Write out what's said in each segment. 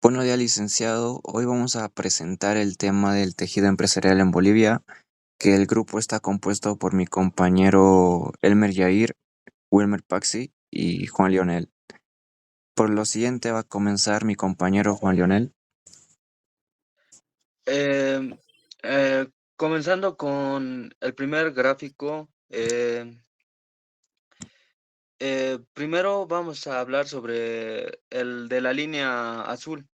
Buenos días, licenciado. Hoy vamos a presentar el tema del tejido empresarial en Bolivia, que el grupo está compuesto por mi compañero Elmer Yair, Wilmer Paxi y Juan Lionel. Por lo siguiente va a comenzar mi compañero Juan Lionel. Em, Comenzando con el primer gráfico, primero vamos a hablar sobre el de la línea azul,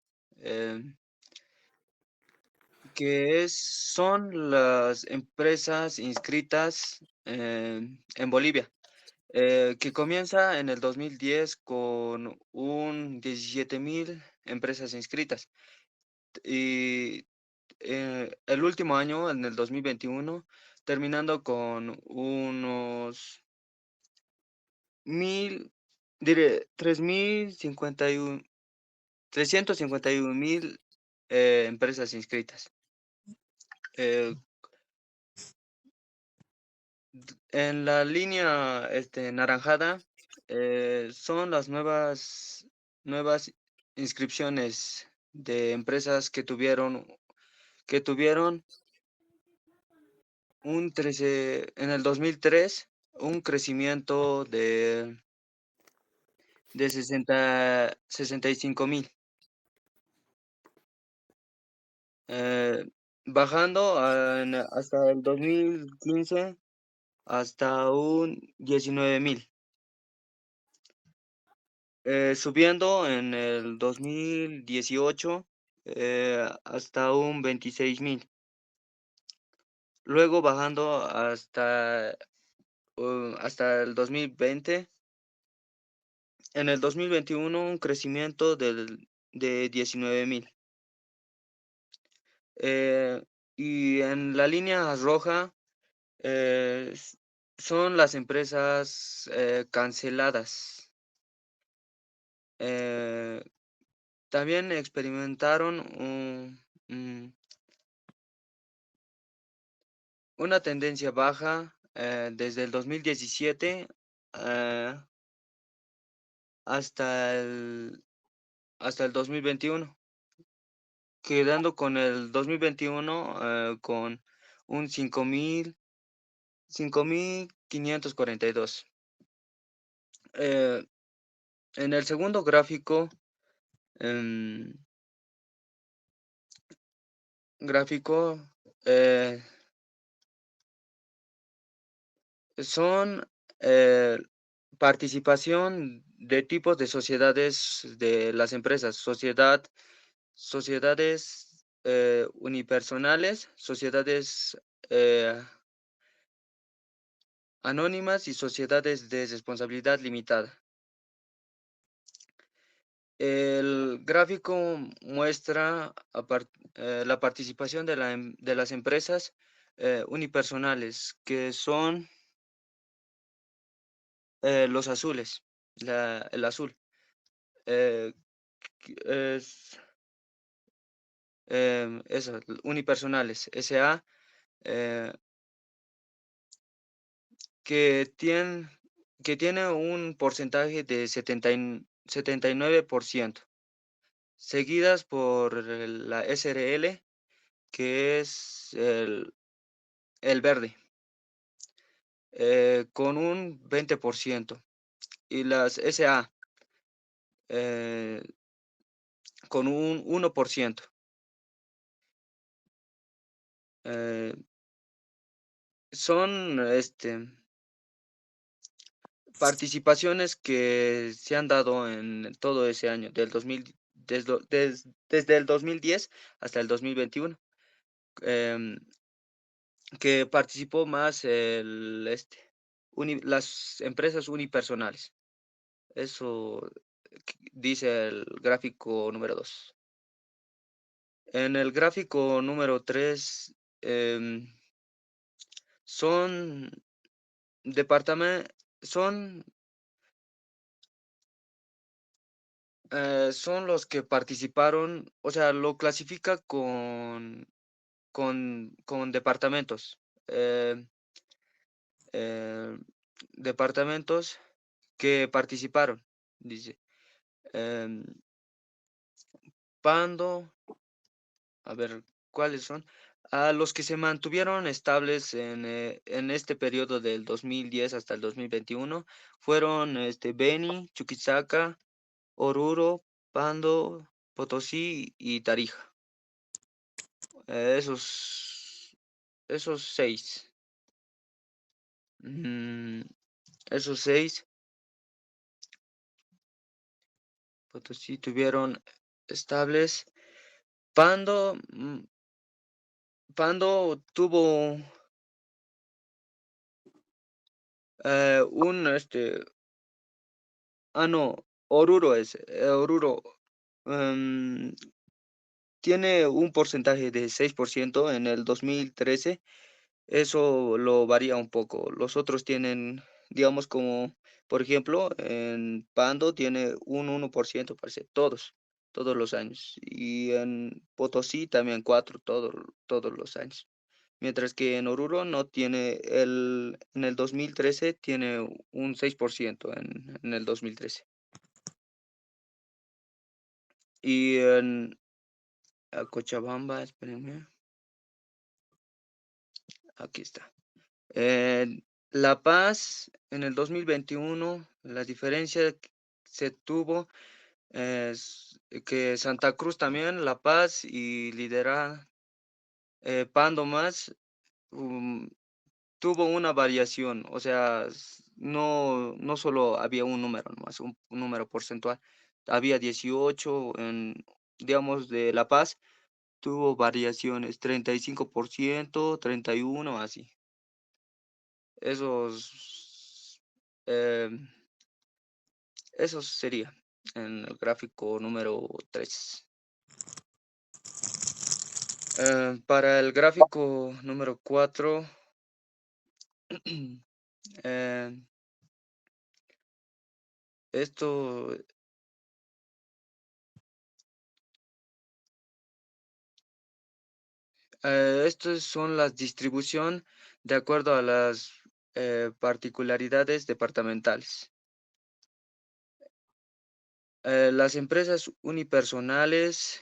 em, son las empresas inscritas en Bolivia, que comienza en el 2010 con un 17.000 empresas inscritas y el último año, en el 2021, terminando con unos 1000, diré, 351.000 empresas inscritas. Eh, en la línea naranjada son las nuevas inscripciones de empresas que tuvieron en el 2003 un crecimiento de 65.000, eh, bajando hasta el 2015 hasta un 19.000, subiendo en el 2018 hasta un 26.000, luego bajando hasta el 2020. En el 2021 un crecimiento de 19.000. Eh, y en la línea roja son las empresas canceladas. Eh, También experimentaron una tendencia baja desde el 2017 eh, hasta el 2021, quedando con el 2021 con un 5.542. Eh, en el segundo em, gráfico, eh, son eh, participación de tipos de sociedades de las empresas: sociedades unipersonales, sociedades anónimas y sociedades de responsabilidad limitada. El gráfico muestra la participación de las empresas unipersonales, que son los azules, el azul. eh, es, Eso, unipersonales, SA, eh, que tienen, que tiene un porcentaje de 79%, seguidas por la SRL, que es el verde, con un 20%, y las SA eh, con un 1%. Eh, Son participaciones que se han dado en todo ese año, desde el 2010 hasta el 2021, em, que participó más las empresas unipersonales. Eso dice el gráfico número 2. En el gráfico número 3 son departamentos, son los que participaron, o sea, lo clasifica con departamentos. eh, eh, Departamentos que participaron, dice. em, Pando, a ver, ¿cuáles son? A los que se mantuvieron estables en este periodo del 2010 hasta el 2021 fueron Beni, Chuquisaca, Oruro, Pando, Potosí y Tarija. Esos seis. Mm, esos seis, Potosí tuvieron estables. Pando, Pando tuvo un no, Oruro Oruro em, tiene un porcentaje de 6% en el 2013. Eso lo varía un poco. Los otros tienen, digamos, como, por ejemplo, en Pando tiene un 1%, parece, todos los años. Y en Potosí también 4, todos los años. Mientras que en Oruro no tiene, en el 2013 tiene un 6% en el 2013. Y en Cochabamba, espérenme, aquí está. En La Paz, en el 2021, la diferencia que se tuvo es que Santa Cruz también, La Paz y lidera Pando más, um, tuvo una variación, o sea, no solo había un número nomás, un número porcentual, había 18 digamos, de La Paz, tuvo variaciones, 35%, 31%, así. Esos, em, eso sería en el gráfico número 3. Para el gráfico número 4, eh, esto, estos son las distribución de acuerdo a las particularidades departamentales. Las empresas unipersonales,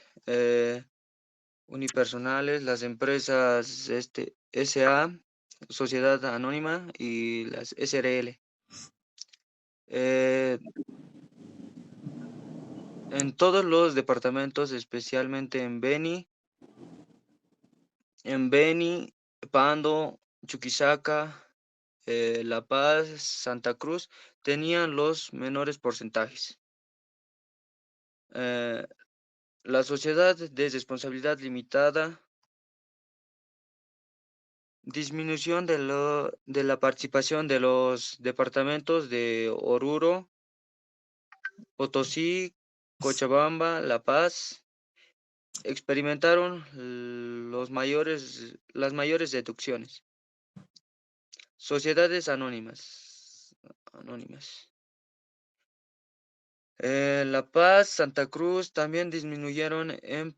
las empresas SA, Sociedad Anónima y las SRL. Eh, en todos los departamentos, especialmente en Beni, Pando, Chuquisaca, La Paz, Santa Cruz, tenían los menores porcentajes. Eh, la sociedad de responsabilidad limitada, disminución de la participación de los departamentos de Oruro, Potosí, Cochabamba, La Paz, experimentaron las mayores deducciones. Sociedades anónimas. La Paz, Santa Cruz también disminuyeron en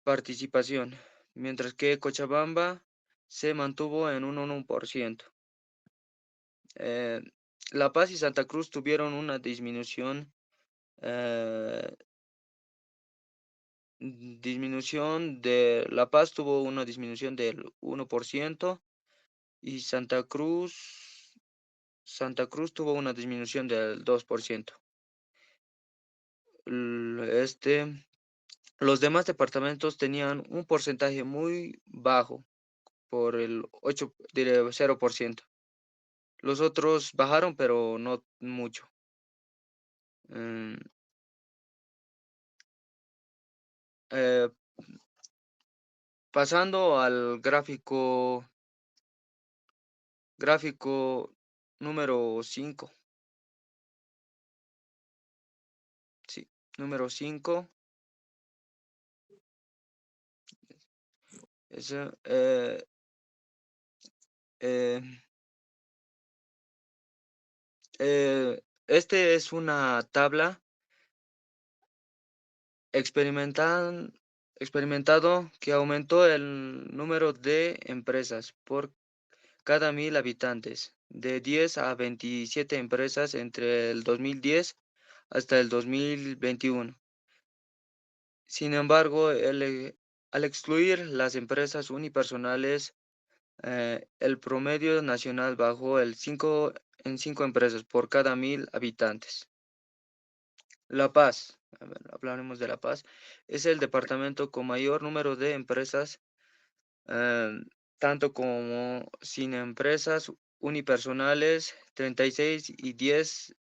participación, mientras que Cochabamba se mantuvo en un 1%. Eh, La Paz y Santa Cruz tuvieron una disminución, eh, La Paz tuvo una disminución del 1% y Santa Cruz tuvo una disminución del 2%. Los demás departamentos tenían un porcentaje muy bajo, por el 0%. Los otros bajaron, pero no mucho. Mm, eh, Pasando al gráfico número 5. Sí, número 5. Ese, eh, este es una tabla experimentado que aumentó el número de empresas por cada 1.000 habitantes, de 10 a 27 empresas entre el 2010 hasta el 2021. Sin embargo, al excluir las empresas unipersonales, el promedio nacional bajó en 5 empresas por cada 1,000 habitantes. La Paz, a ver, hablaremos de La Paz, es el departamento con mayor número de empresas, eh, tanto como sin empresas unipersonales, 36 y 10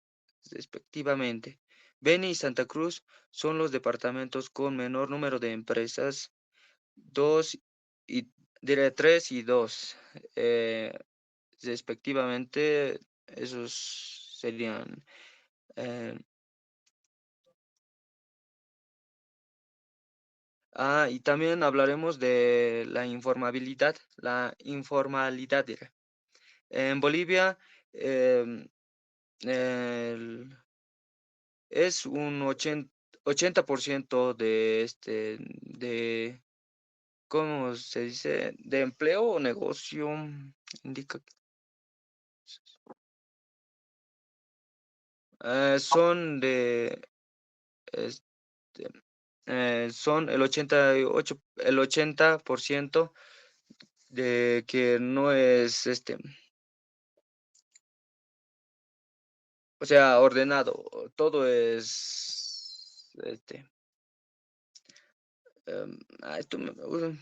respectivamente. Beni y Santa Cruz son los departamentos con menor número de empresas, 2 y diré 3 y 2, respectivamente. Esos serían. eh, y también hablaremos de la informabilidad. La informalidad, diré. En Bolivia, em, el- es un 80% ¿cómo se dice? De empleo o negocio, indica. Son de, este, son el 80% de que no es, o sea, ordenado. Todo es,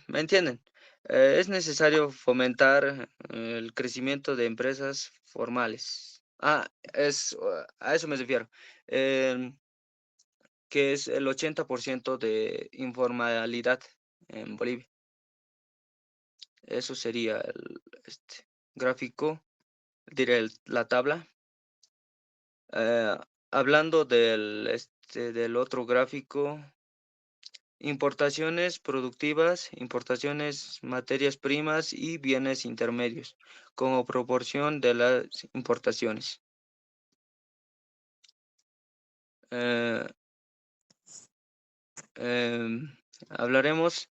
¿me entienden? Es necesario fomentar el crecimiento de empresas formales. A eso me refiero. em, que es el 80% de informalidad en Bolivia. Eso sería el gráfico, diré la tabla. Eh, Hablando del otro gráfico, importaciones productivas, importaciones, materias primas y bienes intermedios, como proporción de las importaciones. Eh, Hablaremos.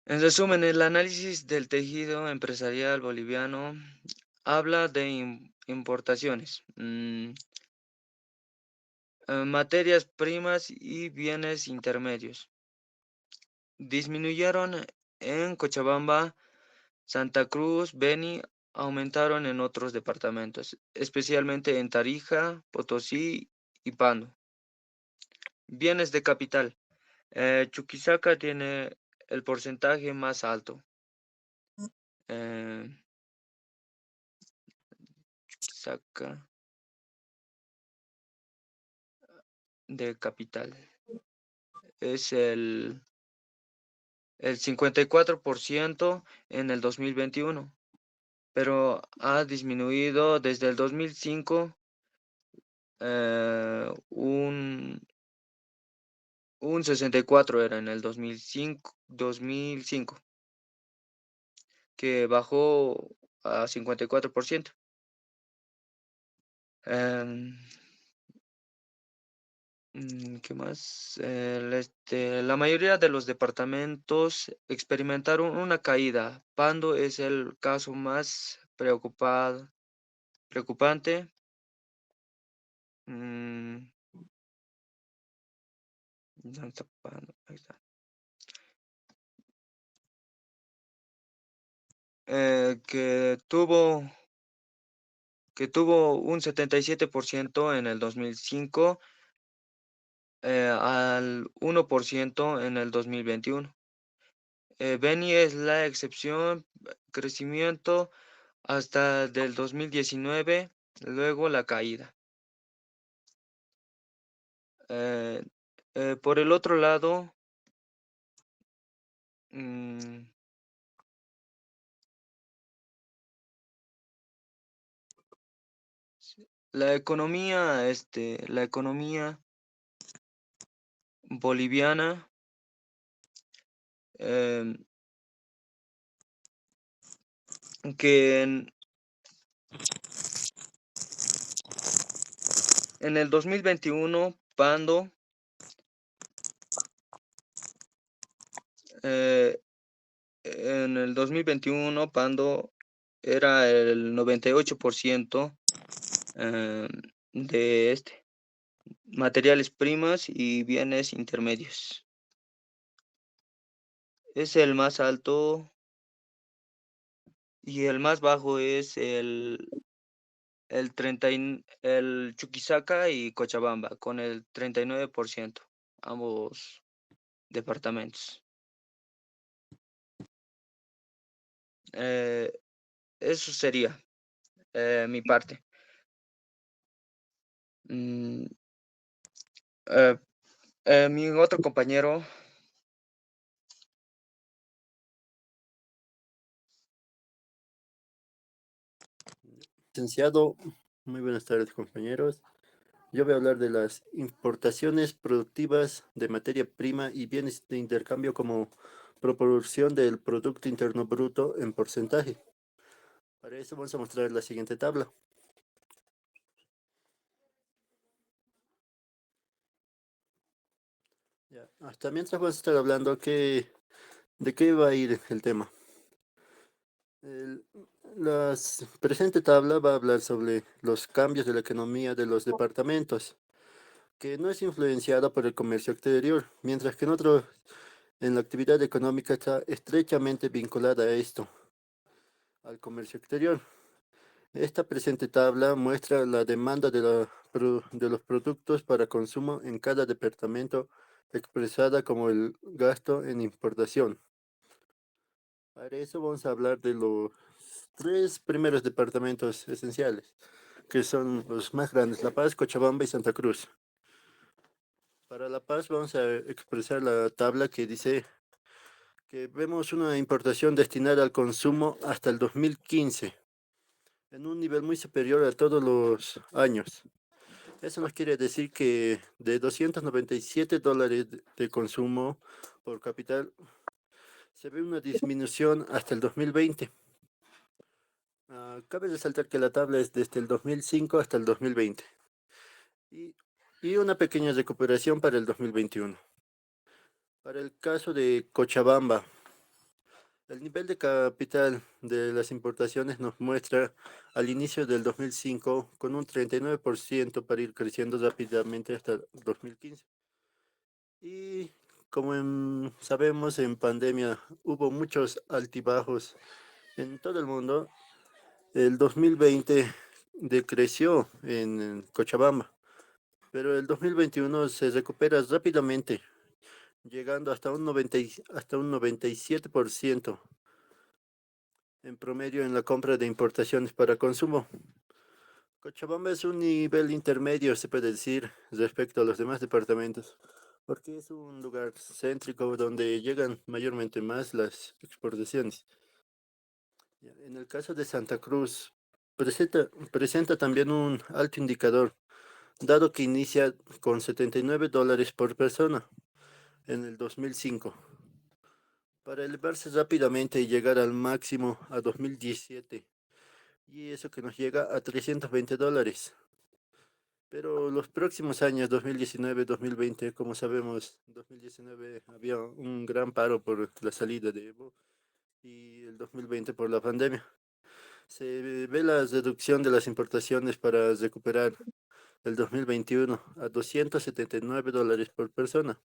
En resumen, el análisis del tejido empresarial boliviano habla de importaciones, materias primas y bienes intermedios. Disminuyeron en Cochabamba, Santa Cruz, Beni, aumentaron en otros departamentos, especialmente en Tarija, Potosí y Pando. Bienes de capital. Chuquisaca tiene el porcentaje más alto. Eh, Chuquisaca de capital. Es el 54% en el 2021, pero ha disminuido desde el 2005, un 64 era en el 2005, que bajó a 54%. Em, ¿Qué más? La mayoría de los departamentos experimentaron una caída. Pando es el caso más preocupante. Mm, ¿Dónde está Pando? Ahí está. Que tuvo un 77% en el 2005, al 1% en el 2021. Beni es la excepción, crecimiento hasta del 2019, luego la caída. Eh, por el otro lado, mm, la economía boliviana, em, que en el 2021, eh, Pando era el 98%, em, de materiales primas y bienes intermedios. es el más alto y el más bajo es el Chuquisaca y Cochabamba, con el 39%, ambos departamentos. Eh, Eso sería mi parte. Mm, eh, Mi otro compañero, Licenciado, muy buenas tardes compañeros. Yo voy a hablar de las importaciones productivas de materia prima y bienes de intercambio como proporción del Producto Interno Bruto en porcentaje. Para eso vamos a mostrar la siguiente tabla. Ya, hasta mientras vamos a estar hablando de qué va a ir el tema. El- la presente tabla va a hablar sobre los cambios de la economía de los departamentos, que no es influenciada por el comercio exterior, mientras que en la actividad económica está estrechamente vinculada a esto, al comercio exterior. Esta presente tabla muestra la demanda de los productos para consumo en cada departamento, expresada como el gasto en importación. Para eso vamos a hablar de los tres primeros departamentos esenciales, que son los más grandes: La Paz, Cochabamba y Santa Cruz. Para La Paz vamos a expresar la tabla que dice que vemos una importación destinada al consumo hasta el 2015, en un nivel muy superior a todos los años. Eso nos quiere decir que de $297 de consumo por capital, se ve una disminución hasta el 2020. Cabe resaltar que la tabla es desde el 2005 hasta el 2020 y, y una pequeña recuperación para el 2021. Para el caso de Cochabamba, el nivel de capital de las importaciones nos muestra al inicio del 2005 con un 39% para ir creciendo rápidamente hasta 2015. Y como sabemos, en pandemia hubo muchos altibajos en todo el mundo. El 2020 decreció en Cochabamba, pero el 2021 se recupera rápidamente, llegando hasta un 97% en promedio en la compra de importaciones para consumo. Cochabamba es un nivel intermedio, se puede decir, respecto a los demás departamentos, porque es un lugar céntrico donde llegan mayormente más las exportaciones. Ya, en el caso de Santa Cruz, presenta también un alto indicador, dado que inicia con $79 por persona en el 2005, para elevarse rápidamente y llegar al máximo a 2017, y eso que nos llega a $320. Pero los próximos años, 2019, 2020, como sabemos, 2019 había un gran paro por la salida de Evo y el 2020 por la pandemia. Se ve la reducción de las importaciones para recuperar el 2021 a $279 por persona.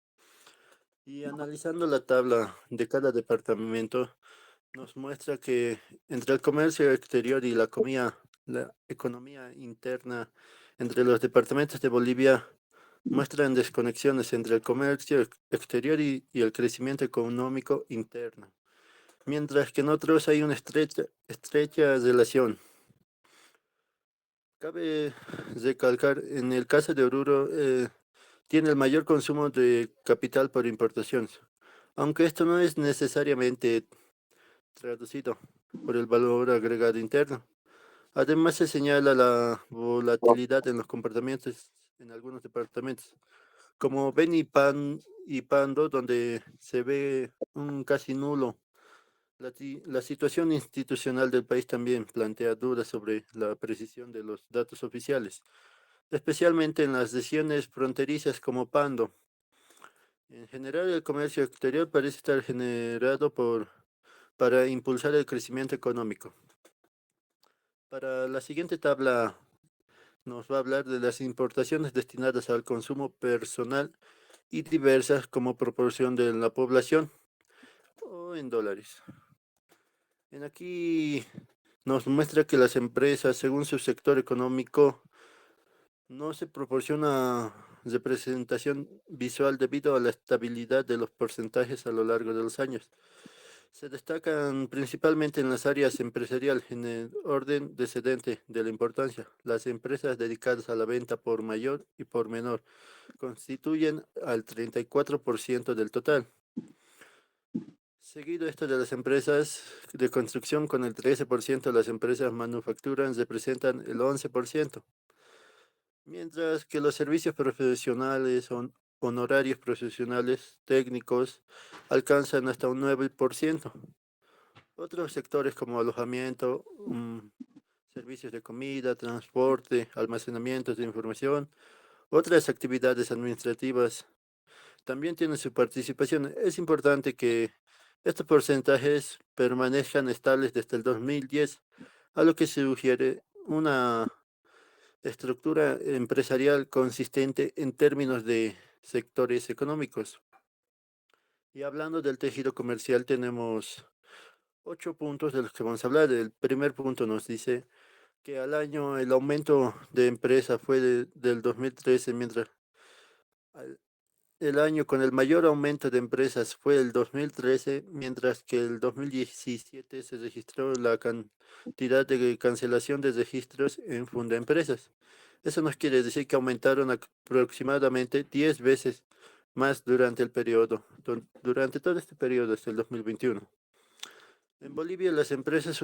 Y analizando la tabla de cada departamento, nos muestra que entre el comercio exterior y la economía interna entre los departamentos de Bolivia muestran desconexiones entre el comercio exterior y el crecimiento económico interno, mientras que en otros hay una estrecha relación. Cabe recalcar, en el caso de Oruro, tiene el mayor consumo de capital por importaciones, aunque esto no es necesariamente traducido por el valor agregado interno. Además, se señala la volatilidad en los comportamientos en algunos departamentos, como Beni y Pando, donde se ve un casi nulo. La situación institucional del país también plantea dudas sobre la precisión de los datos oficiales, especialmente en las regiones fronterizas como Pando. En general, el comercio exterior parece estar generado para impulsar el crecimiento económico. Para la siguiente tabla nos va a hablar de las importaciones destinadas al consumo personal y diversas como proporción de la población. o en dólares. En aquí nos muestra que las empresas, según su sector económico, no se proporciona representación visual debido a la estabilidad de los porcentajes a lo largo de los años. Se destacan principalmente en las áreas empresarial en el orden descendente de la importancia. Las empresas dedicadas a la venta por mayor y por menor constituyen al 34% del total. Seguido esto de las empresas de construcción con el 13%, las empresas manufacturas representan el 11%, mientras que los servicios profesionales son honorarios profesionales técnicos alcanzan hasta un 9%. Otros sectores como alojamiento, servicios de comida, transporte, almacenamientos de información, otras actividades administrativas también tienen su participación. Es importante que estos porcentajes permanezcan estables desde el 2010, a lo que sugiere una estructura empresarial consistente en términos de sectores económicos. Y hablando del tejido comercial, tenemos 8 puntos de los que vamos a hablar. El primer punto nos dice que al año el aumento de empresa fue del 2013, mientras al- el año con el mayor aumento de empresas fue el 2013, mientras que el 2017 se registró la cantidad de cancelación de registros en Fundaempresas. Eso nos quiere decir que aumentaron aproximadamente 10 veces más durante el periodo, durante todo este periodo hasta el 2021. En Bolivia, las empresas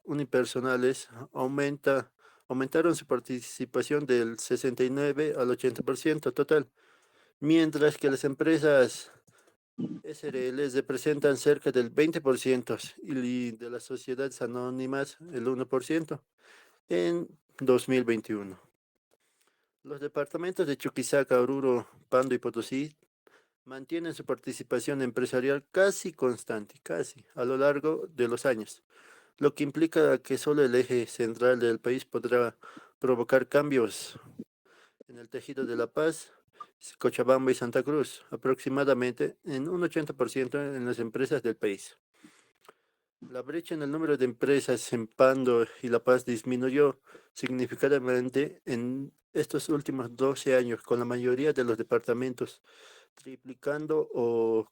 unipersonales aumentaron su participación del 69 al 80% total, mientras que las empresas SRL representan cerca del 20% y de las sociedades anónimas el 1% en 2021. Los departamentos de Chuquisaca, Oruro, Pando y Potosí mantienen su participación empresarial casi constante, casi, a lo largo de los años, lo que implica que solo el eje central del país podrá provocar cambios en el tejido de La Paz, Cochabamba y Santa Cruz, aproximadamente en un 80% en las empresas del país. La brecha en el número de empresas en Pando y La Paz disminuyó significativamente en estos últimos 12 años, con la mayoría de los departamentos triplicando o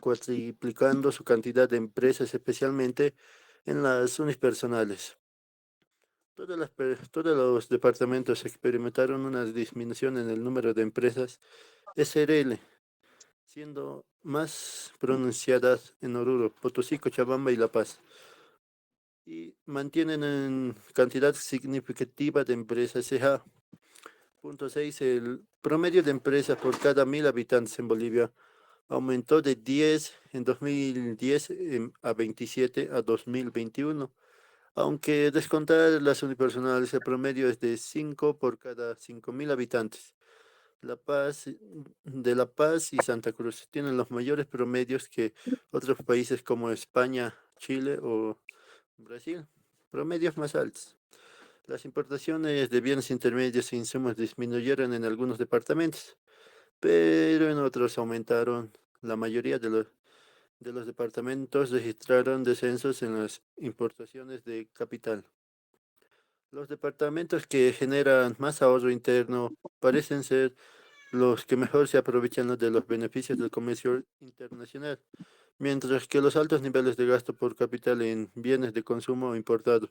cuatriplicando su cantidad de empresas, especialmente en las unipersonales. Todos los departamentos experimentaron una disminución en el número de empresas SRL, siendo más pronunciadas en Oruro, Potosí, Cochabamba y La Paz, y mantienen en cantidad significativa de empresas CA. Punto 6. El promedio de empresas por cada 1.000 habitantes en Bolivia aumentó de 10 en 2010 a 27 a 2021. Aunque descontar las unipersonales, el promedio es de 5 por cada 5.000 habitantes. De La Paz y Santa Cruz tienen los mayores promedios que otros países como España, Chile o Brasil. Promedios más altos. Las importaciones de bienes intermedios e insumos disminuyeron en algunos departamentos, pero en otros aumentaron. La mayoría de los departamentos registraron descensos en las importaciones de capital. Los departamentos que generan más ahorro interno parecen ser los que mejor se aprovechan de los beneficios del comercio internacional, mientras que los altos niveles de gasto por capital en bienes de consumo importados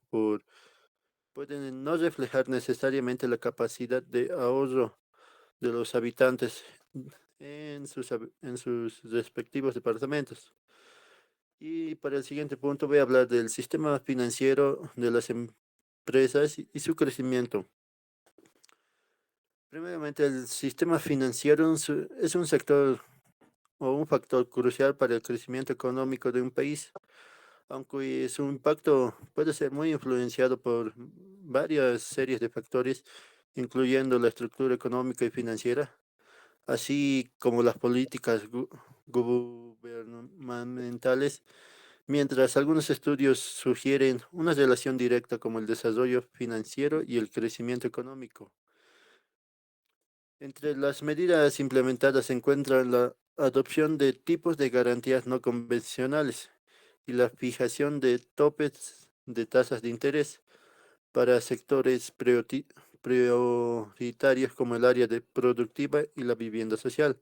pueden no reflejar necesariamente la capacidad de ahorro de los habitantes en sus respectivos departamentos. Y para el siguiente punto voy a hablar del sistema financiero de las empresas y su crecimiento. Primeramente, el sistema financiero es un sector o un factor crucial para el crecimiento económico de un país, aunque su impacto puede ser muy influenciado por varias series de factores, incluyendo la estructura económica y financiera, así como las políticas gubernamentales, mientras algunos estudios sugieren una relación directa como el desarrollo financiero y el crecimiento económico. Entre las medidas implementadas se encuentra la adopción de tipos de garantías no convencionales y la fijación de topes de tasas de interés para sectores prioritarios como el área de productiva y la vivienda social.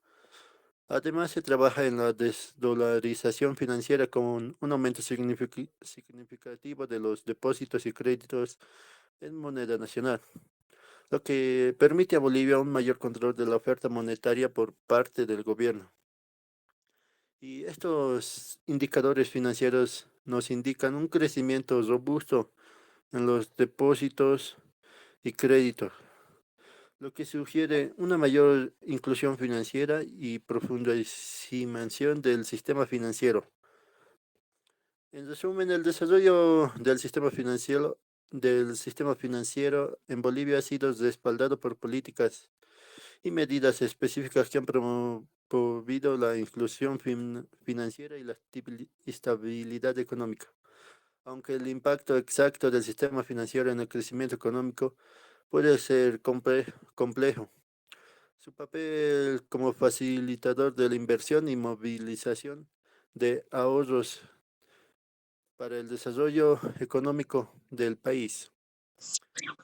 Además, se trabaja en la desdolarización financiera con un aumento significativo de los depósitos y créditos en moneda nacional, lo que permite a Bolivia un mayor control de la oferta monetaria por parte del gobierno. Y estos indicadores financieros nos indican un crecimiento robusto en los depósitos y créditos, lo que sugiere una mayor inclusión financiera y profundización del sistema financiero. En resumen, el desarrollo del sistema financiero en Bolivia ha sido respaldado por políticas y medidas específicas que han promovido la inclusión financiera y la estabilidad económica. Aunque el impacto exacto del sistema financiero en el crecimiento económico puede ser complejo, su papel como facilitador de la inversión y movilización de ahorros para el desarrollo económico del país.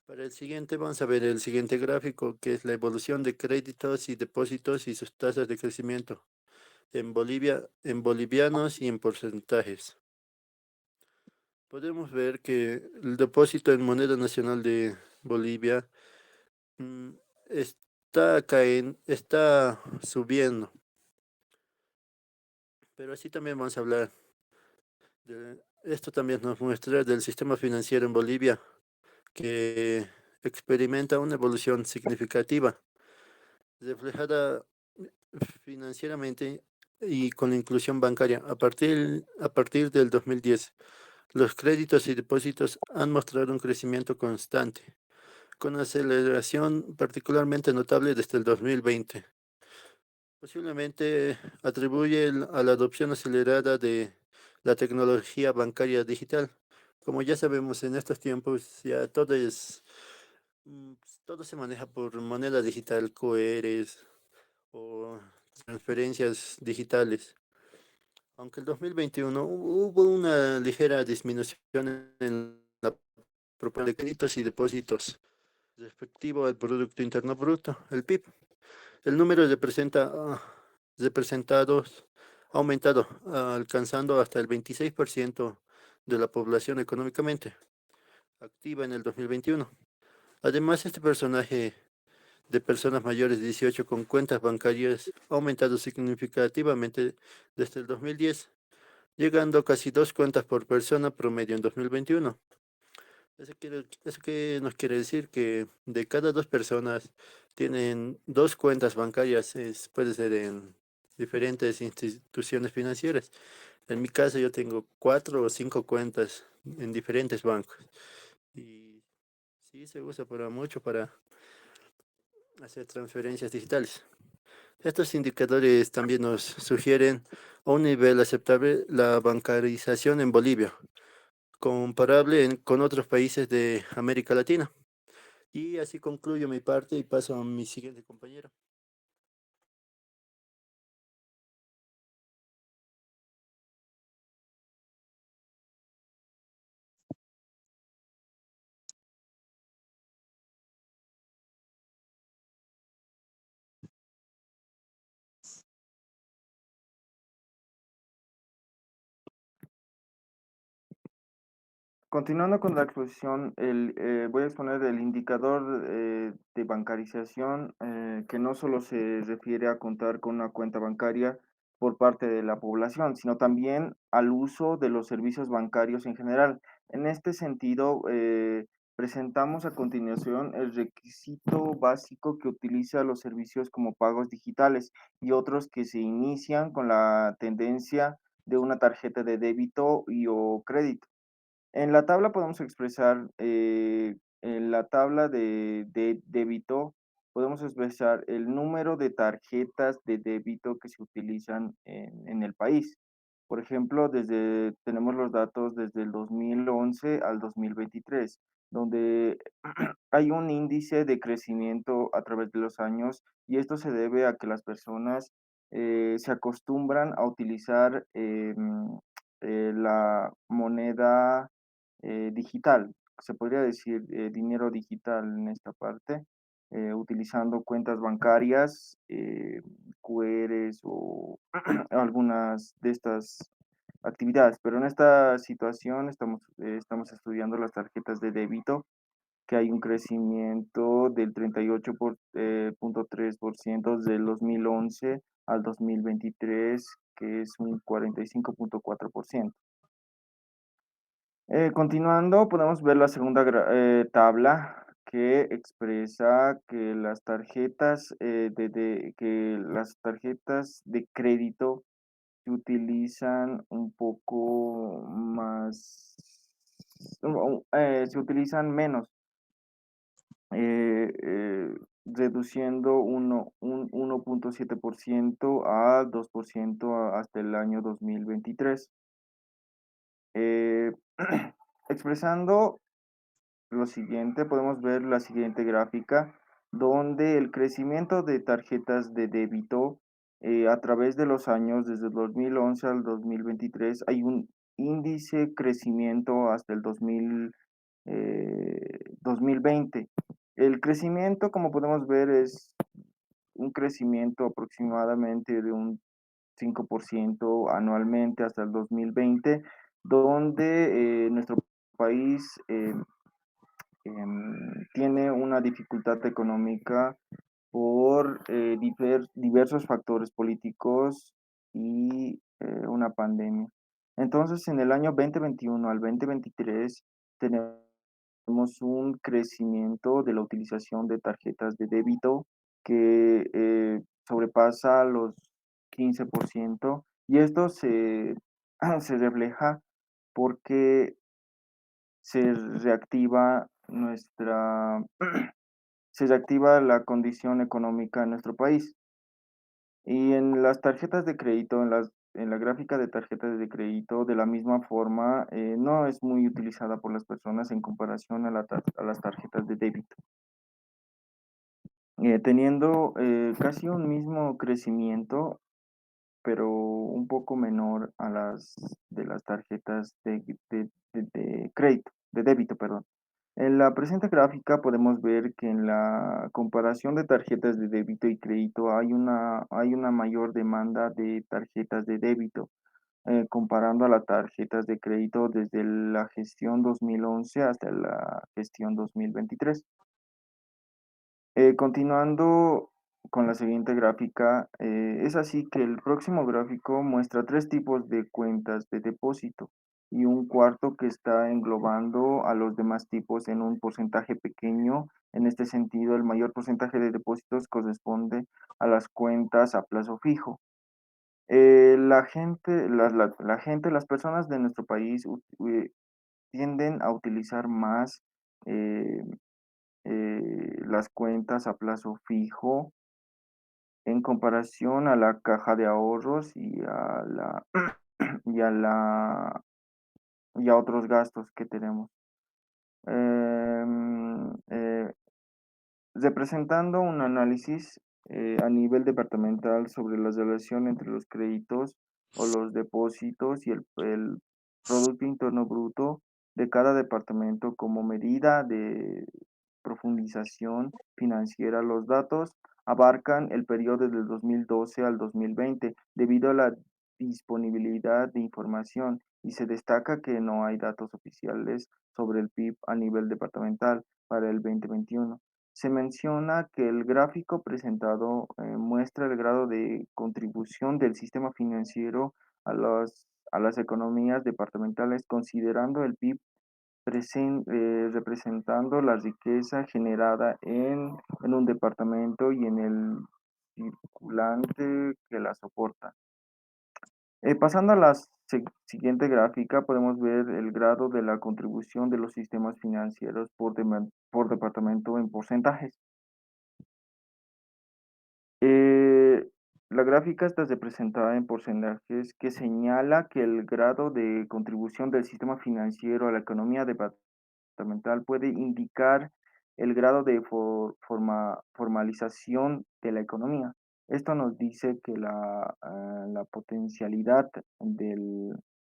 Para el siguiente, vamos a ver el siguiente gráfico, que es la evolución de créditos y depósitos y sus tasas de crecimiento en Bolivia, en bolivianos y en porcentajes. Podemos ver que el depósito en moneda nacional de Bolivia mm, está subiendo, pero así también vamos a hablar esto también nos muestra del sistema financiero en Bolivia, que experimenta una evolución significativa, reflejada financieramente y con la inclusión bancaria. A partir del 2010, los créditos y depósitos han mostrado un crecimiento constante, con aceleración particularmente notable desde el 2020. Posiblemente atribuye a la adopción acelerada de la tecnología bancaria digital. Como ya sabemos, en estos tiempos ya todo se maneja por moneda digital, QRs o transferencias digitales. Aunque el 2021 hubo una ligera disminución en la proporción de créditos y depósitos respectivo al Producto Interno Bruto, el PIB. El número representados ha aumentado, alcanzando hasta el 26% de la población económicamente activa en el 2021. Además, este personaje de personas mayores de 18 con cuentas bancarias ha aumentado significativamente desde el 2010, llegando a casi dos cuentas por persona promedio en 2021. Eso que nos quiere decir que de cada dos personas tienen dos cuentas bancarias, puede ser en diferentes instituciones financieras. En mi caso yo tengo cuatro o cinco cuentas en diferentes bancos y sí se usa para mucho para hacer transferencias digitales. Estos indicadores también nos sugieren a un nivel aceptable la bancarización en Bolivia, comparable con otros países de América Latina. Y así concluyo mi parte y paso a mi siguiente compañero. Continuando con la exposición, voy a exponer el indicador de bancarización que no solo se refiere a contar con una cuenta bancaria por parte de la población, sino también al uso de los servicios bancarios en general. En este sentido, presentamos a continuación el requisito básico que utiliza los servicios como pagos digitales y otros que se inician con la tendencia de una tarjeta de débito y o crédito. En la tabla podemos expresar, en la tabla de débito, podemos expresar el número de tarjetas de débito que se utilizan en el país. Por ejemplo, tenemos los datos desde el 2011 al 2023, donde hay un índice de crecimiento a través de los años y esto se debe a que las personas se acostumbran a utilizar la moneda digital, se podría decir dinero digital en esta parte, utilizando cuentas bancarias, QRs o algunas de estas actividades. Pero en esta situación estamos estudiando las tarjetas de débito, que hay un crecimiento del 38,3% del 2011 al 2023, que es un 45,4%. Continuando, podemos ver la segunda tabla, que expresa que que las tarjetas de crédito se utilizan un poco más, se utilizan menos, eh, eh, reduciendo un 1,7% a 2% hasta el año 2023. Eh, expresando lo siguiente, podemos ver la siguiente gráfica, donde el crecimiento de tarjetas de débito a través de los años, desde el 2011 al 2023, hay un índice crecimiento hasta el 2020. El crecimiento, como podemos ver, es un crecimiento aproximadamente de un 5% anualmente hasta el 2020, donde nuestro país tiene una dificultad económica por diversos factores políticos y una pandemia. Entonces, en el año 2021 al 2023 tenemos un crecimiento de la utilización de tarjetas de débito que sobrepasa los 15%, y esto se refleja porque se reactiva se reactiva la condición económica en nuestro país. Y en las tarjetas de crédito, en la gráfica de tarjetas de crédito, de la misma forma, no es muy utilizada por las personas en comparación a las tarjetas de débito, teniendo casi un mismo crecimiento, pero un poco menor a las de las tarjetas de crédito, de débito, perdón. En la presente gráfica podemos ver que en la comparación de tarjetas de débito y crédito hay una mayor demanda de tarjetas de débito, comparando a las tarjetas de crédito desde la gestión 2011 hasta la gestión 2023. Continuando con la siguiente gráfica, es así que el próximo gráfico muestra tres tipos de cuentas de depósito y un cuarto que está englobando a los demás tipos en un porcentaje pequeño. En este sentido, el mayor porcentaje de depósitos corresponde a las cuentas a plazo fijo. Las personas de nuestro país tienden a utilizar más eh, las cuentas a plazo fijo en comparación a la caja de ahorros y a la y a otros gastos que tenemos. Em, eh, Representando un análisis a nivel departamental sobre la relación entre los créditos o los depósitos y el Producto Interno Bruto de cada departamento como medida de profundización financiera. Los datos abarcan el periodo del 2012 al 2020 debido a la disponibilidad de información, y se destaca que no hay datos oficiales sobre el PIB a nivel departamental para el 2021. Se menciona que el gráfico presentado muestra el grado de contribución del sistema financiero a las economías departamentales, considerando el PIB representando la riqueza generada en un departamento y en el circulante que la soporta. Pasando a la siguiente gráfica, podemos ver el grado de la contribución de los sistemas financieros por departamento en porcentajes. Eh, la gráfica está representada en porcentajes, que señala que el grado de contribución del sistema financiero a la economía departamental puede indicar el grado de formalización de la economía. Esto nos dice que la potencialidad del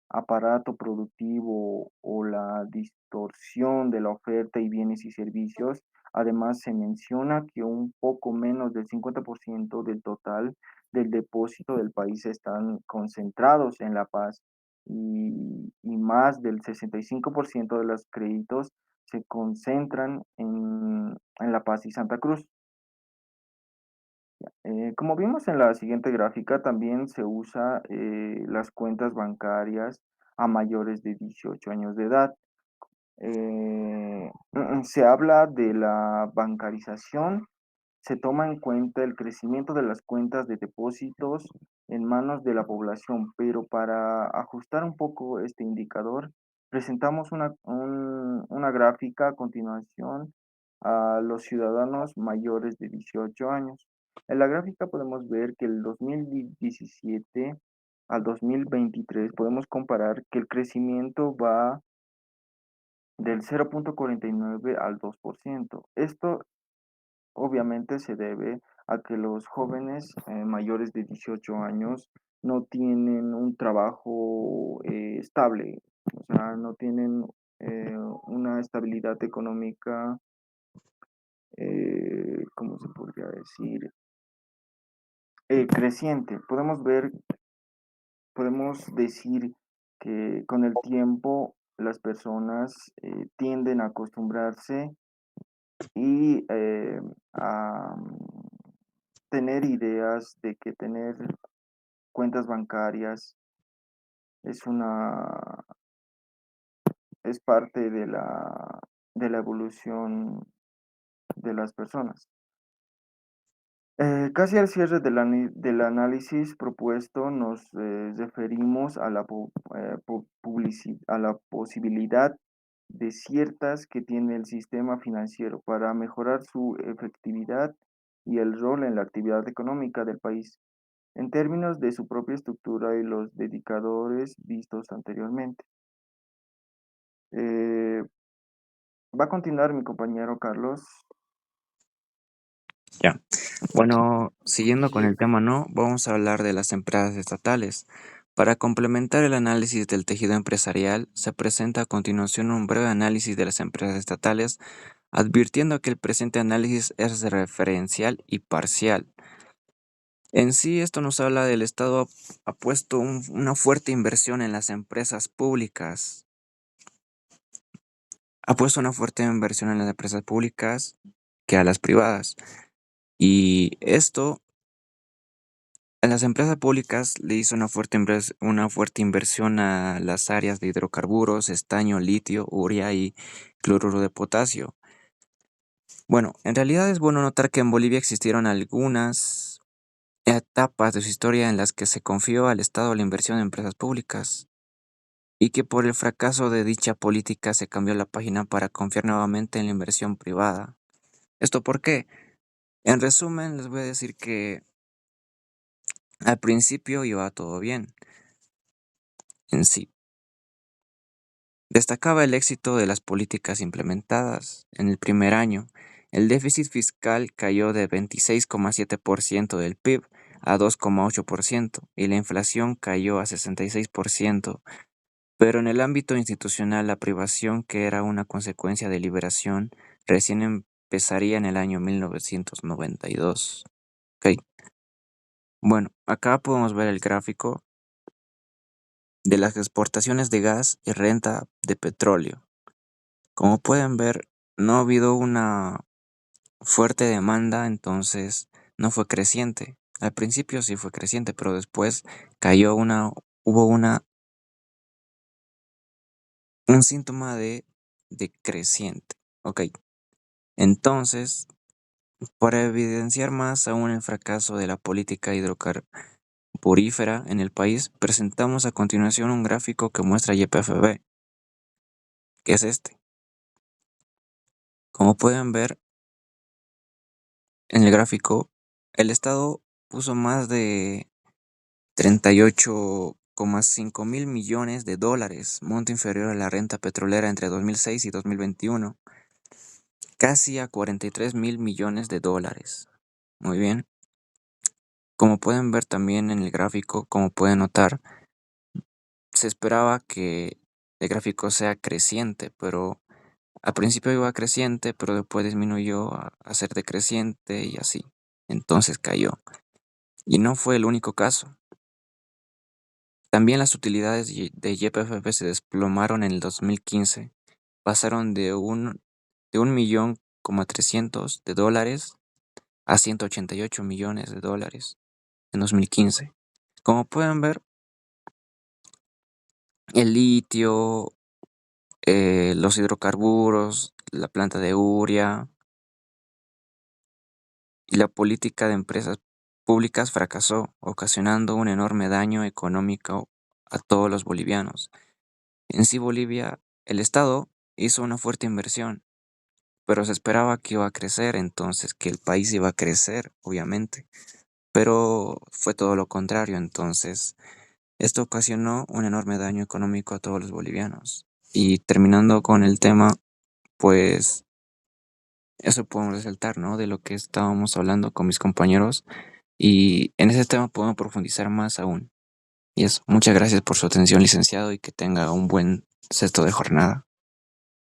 aparato productivo o la distorsión de la oferta y bienes y servicios. Además, se menciona que un poco menos del 50% del total del depósito del país están concentrados en La Paz y más del 65% de los créditos se concentran en La Paz y Santa Cruz. Como vimos en la siguiente gráfica, también se usa las cuentas bancarias a mayores de 18 años de edad. Se habla de la bancarización, se toma en cuenta el crecimiento de las cuentas de depósitos en manos de la población, pero para ajustar un poco este indicador, presentamos una gráfica a continuación a los ciudadanos mayores de 18 años. En la gráfica podemos ver que el 2017 al 2023 podemos comparar que el crecimiento va del 0,49 al 2%. Esto obviamente se debe a que los jóvenes mayores de 18 años no tienen un trabajo estable, o sea, no tienen una estabilidad económica, ¿cómo se podría decir? Creciente. Podemos decir que con el tiempo las personas tienden a acostumbrarse y a tener ideas de que tener cuentas bancarias es es parte de la evolución de las personas. Casi al cierre del análisis propuesto nos referimos a a la posibilidad de ciertas que tiene el sistema financiero para mejorar su efectividad y el rol en la actividad económica del país, en términos de su propia estructura y los dedicadores vistos anteriormente. Eh, Va a continuar mi compañero Carlos. Ya. Bueno, siguiendo con Sí, el tema, ¿no? Vamos a hablar de las empresas estatales. Para complementar el análisis del tejido empresarial, se presenta a continuación un breve análisis de las empresas estatales, advirtiendo que el presente análisis es referencial y parcial. En sí, esto nos habla del Estado ha puesto una fuerte inversión en las empresas públicas. Ha puesto una fuerte inversión en las empresas públicas que a las privadas. Y esto, a las empresas públicas le hizo una fuerte inversión a las áreas de hidrocarburos, estaño, litio, urea y cloruro de potasio. Bueno, en realidad es bueno notar que en Bolivia existieron algunas etapas de su historia en las que se confió al Estado la inversión en empresas públicas y que por el fracaso de dicha política se cambió la página para confiar nuevamente en la inversión privada. ¿Esto por qué? En resumen, les voy a decir que al principio iba todo bien en sí. Destacaba el éxito de las políticas implementadas. En el primer año, el déficit fiscal cayó de 26,7% del PIB a 2,8% y la inflación cayó a 66%. Pero en el ámbito institucional, la privación, que era una consecuencia de liberación, recién empezaría en el año 1992. Ok. Bueno, acá podemos ver el gráfico de las exportaciones de gas y renta de petróleo. Como pueden ver, no ha habido una fuerte demanda, entonces no fue creciente. Al principio sí fue creciente, pero después hubo un síntoma de decreciente. Ok, entonces, para evidenciar más aún el fracaso de la política hidrocarburífera en el país, presentamos a continuación un gráfico que muestra YPFB, que es este. Como pueden ver en el gráfico, el Estado puso más de 38,5 mil millones de dólares, monto inferior a la renta petrolera entre 2006 y 2021, casi a 43 mil millones de dólares. Muy bien. Como pueden ver también en el gráfico, como pueden notar, se esperaba que el gráfico sea creciente, pero al principio iba creciente, pero después disminuyó a ser decreciente y así. Entonces cayó. Y no fue el único caso. También las utilidades de YPF se desplomaron en el 2015. Pasaron de un millón como 300 de dólares a 188 millones de dólares en 2015. Como pueden ver, el litio, los hidrocarburos, la planta de urea y la política de empresas públicas fracasó, ocasionando un enorme daño económico a todos los bolivianos. En sí, Bolivia, el Estado hizo una fuerte inversión, pero se esperaba que iba a crecer, entonces que el país iba a crecer, obviamente, pero fue todo lo contrario, entonces esto ocasionó un enorme daño económico a todos los bolivianos. Y terminando con el tema, pues eso podemos resaltar, ¿no? De lo que estábamos hablando con mis compañeros y en ese tema podemos profundizar más aún. Y eso, muchas gracias por su atención, licenciado, y que tenga un buen sexto de jornada.